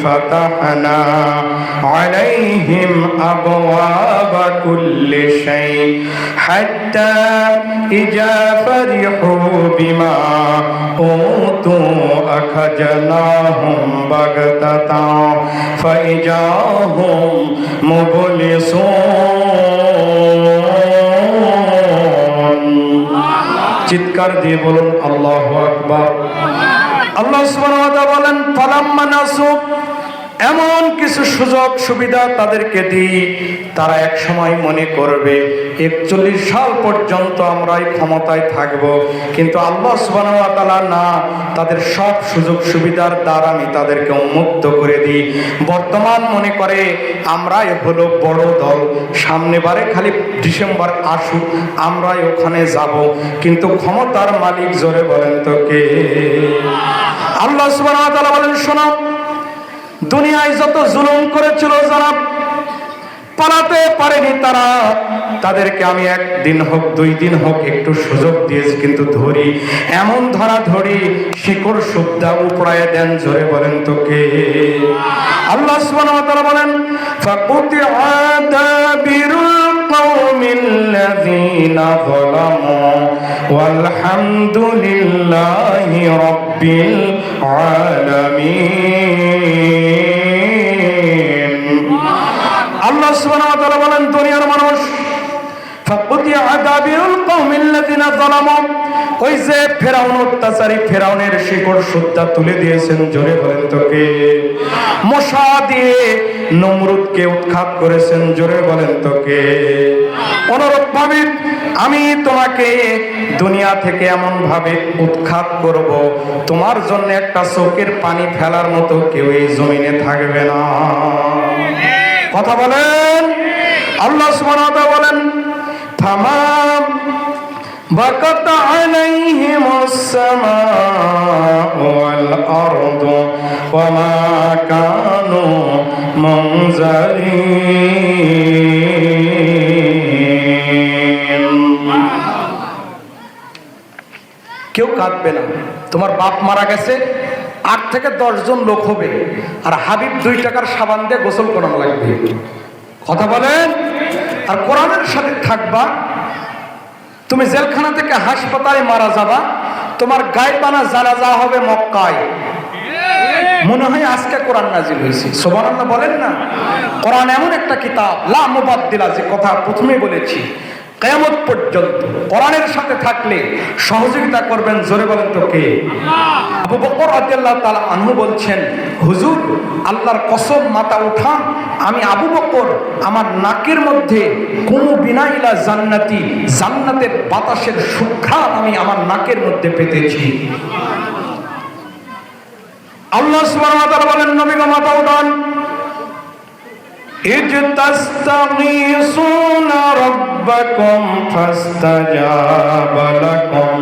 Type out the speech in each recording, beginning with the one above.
ফাতাহনা আলাইহিম আবওয়াবা কুল্লি শাই হাত্তা ইজা ফারিহু বিমা উতু আখাজনাহুম বাগতাতাও ফাইজা হুম মুবলিসুন। চিৎকার দিয়ে বলুন আল্লাহু আকবার। আল্লাহ সুবহানাহু ওয়া তাআলা বলেন ফালাম্মা নাসু, এমন কিছু সুযোগ সুবিধা তাদেরকে দিই, তারা এক সময় মনে করবে 41 সাল পর্যন্ত আমরাই ক্ষমতায় থাকব, কিন্তু আল্লাহ সুবহানাহু ওয়া তাআলা না, তাদের সব সুযোগ সুবিধার দ্বারা আমি তাদেরকে উন্মুক্ত করে দিই। বর্তমান মনে করে আমরাই হলো বড় দল, সামনেবারে খালি ডিসেম্বর আসুক আমরাই ওখানে যাব, কিন্তু ক্ষমতার মালিক জোরে বলেন তো কে? আল্লাহ সুবহানাহু ওয়া তাআলা বলেন শোনো, দুনিয়ায় যত জুলুম করেছিল যারা, পালাতে পারেনি তারা, তাদেরকে আমি একদিন হোক 2 দিন হোক একটু সুযোগ দিয়েছি, কিন্তু ধরি এমন ধরা ধরি শিকড় সুদ্ধা উপড়ায় দেন, জোরে বলেন তো কে? আল্লাহ সুবহানাহু ওয়া তাআলা বলেন ফাকুতিআ দাবিরুল কওমিল্লাযীনা যালামু ওয়ালহামদুলিল্লাহি রাব্বিল আলামিন। আল্লাহ সুবহানাহু ওয়া তাআলা বলেন দুনিয়ার মানুষ, ফাকুতিআ দাবিরুল কওমিল্লাযীনা যালামু, ওই যে ফেরাউন অত্যাচারী, ফেরাউনের শিকড় সুদ্ধা তুলে দিয়েছেন, জোরে বলেন তো কে? মশা দিয়ে নমরুদকে উৎখাত করেছেন, জোরে বলেন তো কে? অনুরূপভাবে আমি তোমাকে দুনিয়া থেকে এমন ভাবে উৎখাত করব, তোমার জন্য একটা চোখের পানি ফেলার মতো কেউ এই জমিনে থাকবে না। কথা বলেন। আল্লাহ সুবহানাহু ওয়া তাআলা বলেন ফামাম বাকাত আলাইহিমুস সামাউ ওয়াল আরদু ওয়া মা কানু মুনজারিন। কেউ কাঁদবে না। তোমার বাপ মারা গেছে, 8 থেকে 10 জন লোক হবে, আর হাবিব 2 টাকার সাবান দিয়ে গোসল করানো লাগবে। কথা বলেন। আর কোরআনের সাথে থাকবা। তুমি জেলখানা থেকে হাসপাতালে মারা যাবা, তোমার গায়বানা জানাজা হবে মক্কায়। মনে হয় আজকে কোরআন নাজিল হয়েছে, সুবহানাল্লাহ বলেন না? কোরআন এমন একটা কিতাব লা মুবাদদিলা, যে কথা প্রথমেই বলেছি, কিয়ামত পর্যন্ত কোরআনের সাথে থাকলে সহযোগিতা করবেন, জোরে বলেন তো কে? আবু বকর রাদিয়াল্লাহু তাআলা আনহু বলছেন, হুজুর আল্লাহর কসম মাথা উঠান, আমি আবু বকর আমার নাকের মধ্যে কুমু বিনাইলা জান্নাতি, জান্নাতের বাতাসের সুঘ্রাণ আমি আমার নাকের মধ্যে পেতেছি। আল্লাহ সুবহানাহু ওয়া তাআলা বলেন নবী গো মাথা উঠান, ইজ তাস্তাগীসুনা রাব্বাকুম ফাস্তাজাবা লাকুম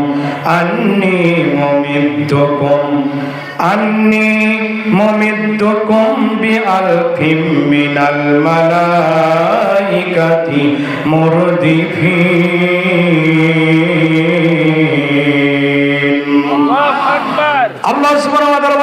আন্নী মুমিদ্দুকুম বিআলফিম মিনাল মালাইকাতি মুরদিফিন। আল্লাহু আকবার। আল্লাহ সুবহানাহু ওয়া তাআলা